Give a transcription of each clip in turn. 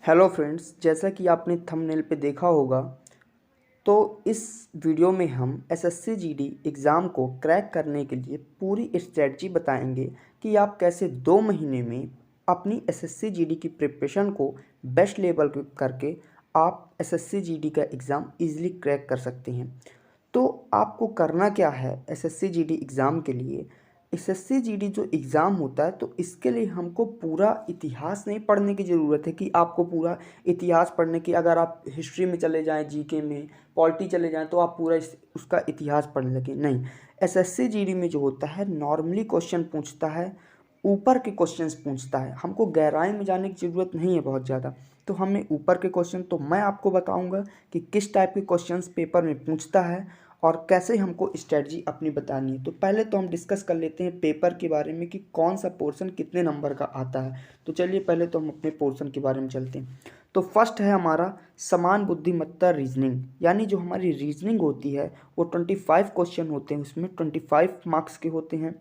Hello friends, जैसा कि आपने थंबनेल पे देखा होगा, तो इस वीडियो में हम एसएससी जीडी एग्ज़ाम को क्रैक करने के लिए पूरी स्ट्रेटजी बताएंगे कि आप कैसे 2 महीने में अपनी एसएससी जीडी की प्रिपरेशन को बेस्ट लेवल पे करके आप एसएससी जीडी का एग्ज़ाम इजीली क्रैक कर सकते हैं। तो आपको करना क्या है एसएससी जीडी एग्ज़ाम के लिए। एसएससी जीडी जो एग्ज़ाम होता है तो इसके लिए हमको पूरा इतिहास नहीं पढ़ने की ज़रूरत है कि आपको पूरा इतिहास पढ़ने की, अगर आप हिस्ट्री में चले जाएं, जीके में, पॉलिटी चले जाएं तो आप पूरा उसका इतिहास पढ़ने लगे। नहीं, एसएससी जीडी में जो होता है नॉर्मली क्वेश्चन पूछता है, ऊपर के क्वेश्चंस पूछता है। हमको गहराई में जाने की ज़रूरत नहीं है बहुत ज़्यादा, तो हमें ऊपर के क्वेश्चन तो मैं आपको बताऊंगा कि किस टाइप के क्वेश्चंस पेपर में पूछता है और कैसे हमको स्ट्रेटजी अपनी बतानी है। तो पहले तो हम डिस्कस कर लेते हैं पेपर के बारे में कि कौन सा पोर्शन कितने नंबर का आता है। तो चलिए पहले तो हम अपने पोर्शन के बारे में चलते हैं। तो फर्स्ट है हमारा समान बुद्धिमत्ता रीजनिंग, यानी जो हमारी रीजनिंग होती है वो 25 क्वेश्चन होते हैं, उसमें 25 मार्क्स के होते हैं।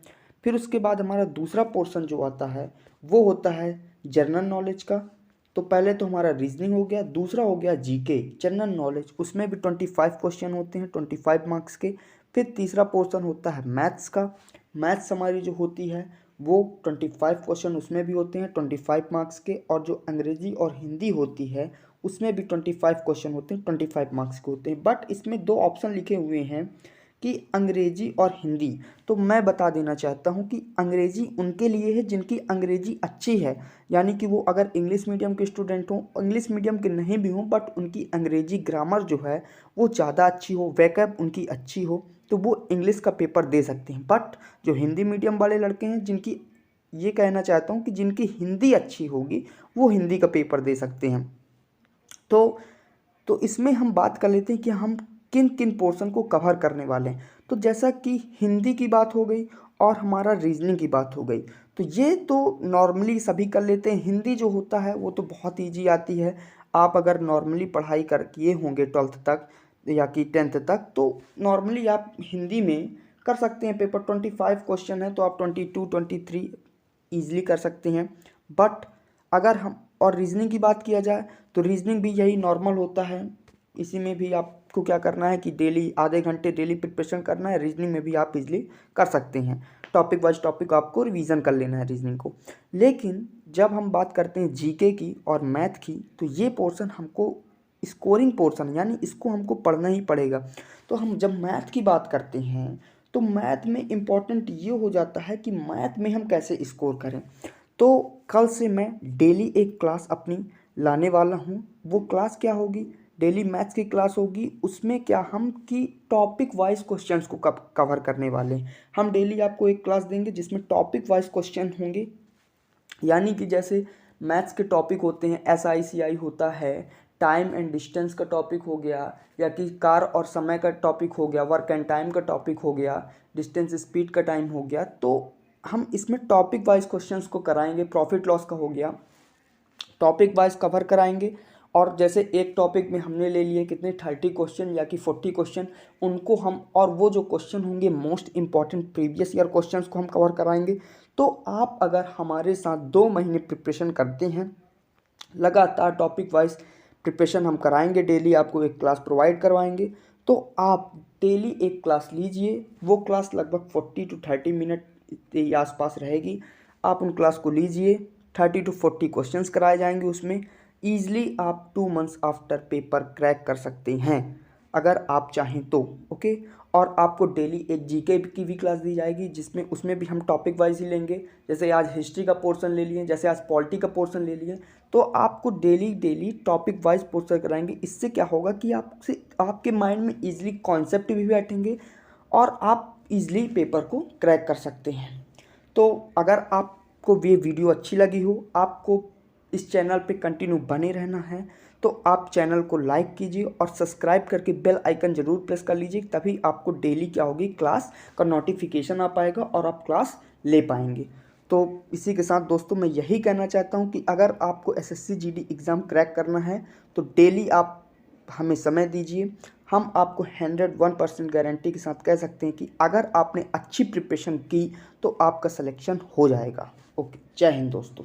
फिर उसके बाद हमारा दूसरा पोर्शन जो आता है वो होता है जनरल नॉलेज का। तो पहले तो हमारा रीजनिंग हो गया, दूसरा हो गया जीके जनरल नॉलेज, उसमें भी 25 क्वेश्चन होते हैं 25 मार्क्स के। फिर तीसरा पोर्शन होता है मैथ्स का। मैथ्स हमारी जो होती है वो 25 क्वेश्चन उसमें भी होते हैं 25 मार्क्स के। और जो अंग्रेजी और हिंदी होती है उसमें भी 25 क्वेश्चन होते हैं 25 मार्क्स के होते हैं। बट इसमें दो ऑप्शन लिखे हुए हैं कि अंग्रेजी और हिंदी। तो मैं बता देना चाहता हूँ कि अंग्रेजी उनके लिए है जिनकी अंग्रेजी अच्छी है, यानी कि वो अगर इंग्लिश मीडियम के स्टूडेंट हों, इंग्लिश मीडियम के नहीं भी हों, बट उनकी अंग्रेजी ग्रामर जो है वो ज़्यादा अच्छी हो, वैकअप उनकी अच्छी हो, तो वो इंग्लिश का पेपर दे सकते हैं। बट जो हिंदी मीडियम वाले लड़के हैं, जिनकी, ये कहना चाहता हूँ कि जिनकी हिंदी अच्छी होगी वो हिंदी का पेपर दे सकते हैं। तो इसमें हम बात कर लेते हैं कि हम किन किन पोर्शन को कवर करने वाले हैं। तो जैसा कि हिंदी की बात हो गई और हमारा रीजनिंग की बात हो गई, तो ये तो नॉर्मली सभी कर लेते हैं। हिंदी जो होता है वो तो बहुत ईजी आती है। आप अगर नॉर्मली पढ़ाई कर किए होंगे 12th तक या कि 10th तक, तो नॉर्मली आप हिंदी में कर सकते हैं पेपर। 25 क्वेश्चन है तो आप 22 23 ईजिली कर सकते हैं। बट अगर हम और रीजनिंग की बात किया जाए तो रीजनिंग भी यही नॉर्मल होता है। इसी में भी आपको क्या करना है कि डेली आधे घंटे डेली प्रिपरेशन करना है। रीजनिंग में भी आप इजीली कर सकते हैं, टॉपिक वाइज टॉपिक आपको रिवीजन कर लेना है रीजनिंग को। लेकिन जब हम बात करते हैं जीके की और मैथ की, तो ये पोर्शन हमको स्कोरिंग पोर्शन, यानी इसको हमको पढ़ना ही पड़ेगा। तो हम जब मैथ की बात करते हैं तो मैथ में इम्पॉर्टेंट ये हो जाता है कि मैथ में हम कैसे स्कोर करें। तो कल से मैं डेली एक क्लास अपनी लाने वाला हूँ। वो क्लास क्या होगी, डेली मैथ्स की क्लास होगी। उसमें क्या हम कि टॉपिक वाइज क्वेश्चंस को कवर करने वाले हैं। हम डेली आपको एक क्लास देंगे जिसमें टॉपिक वाइज क्वेश्चन होंगे, यानी कि जैसे मैथ्स के टॉपिक होते हैं, SICI होता है, टाइम एंड डिस्टेंस का टॉपिक हो गया, या कि कार और समय का टॉपिक हो गया, वर्क एंड टाइम का टॉपिक हो गया, डिस्टेंस स्पीड का टाइम हो गया। तो हम इसमें टॉपिक वाइज क्वेश्चंस को कराएंगे। प्रॉफिट लॉस का हो गया, टॉपिक वाइज कवर कराएंगे। और जैसे एक टॉपिक में हमने ले लिए कितने 30 क्वेश्चन या कि 40 क्वेश्चन, उनको हम, और वो जो क्वेश्चन होंगे most important previous year questions को हम कवर कराएंगे। तो आप अगर हमारे साथ 2 महीने प्रिपरेशन करते हैं, लगातार टॉपिक वाइज प्रिपरेशन हम कराएंगे, डेली आपको एक क्लास प्रोवाइड करवाएंगे, तो आप डेली एक क्लास लीजिए। वो क्लास लगभग 40 to 30 मिनट के आसपास रहेगी। आप उन क्लास को लीजिए, 30 to 40 क्वेश्चंस कराए जाएंगे उसमें। ईजिली आप 2 मंथ्स आफ्टर पेपर क्रैक कर सकते हैं अगर आप चाहें तो। ओके। और आपको डेली एक जीके की भी क्लास दी जाएगी, जिसमें उसमें भी हम टॉपिक वाइज ही लेंगे। जैसे आज हिस्ट्री का पोर्शन ले लिए, जैसे आज पॉलिटी का पोर्शन ले लिए, तो आपको daily daily topic wise portion कराएंगे। इससे क्या होगा कि आपके माइंड में ईजिली कॉन्सेप्ट भी बैठेंगे और आप ईजिली पेपर को क्रैक कर सकते हैं। तो अगर आपको ये वीडियो अच्छी लगी हो, आपको इस चैनल पे कंटिन्यू बने रहना है, तो आप चैनल को लाइक कीजिए और सब्सक्राइब करके बेल आइकन ज़रूर प्रेस कर लीजिए। तभी आपको डेली क्या होगी, क्लास का नोटिफिकेशन आ पाएगा और आप क्लास ले पाएंगे। तो इसी के साथ दोस्तों मैं यही कहना चाहता हूँ कि अगर आपको SSC GD एग्ज़ाम क्रैक करना है तो डेली आप हमें समय दीजिए। हम आपको 101% गारंटी के साथ कह सकते हैं कि अगर आपने अच्छी प्रिपरेशन की तो आपका सिलेक्शन हो जाएगा। ओके, जय हिंद दोस्तों।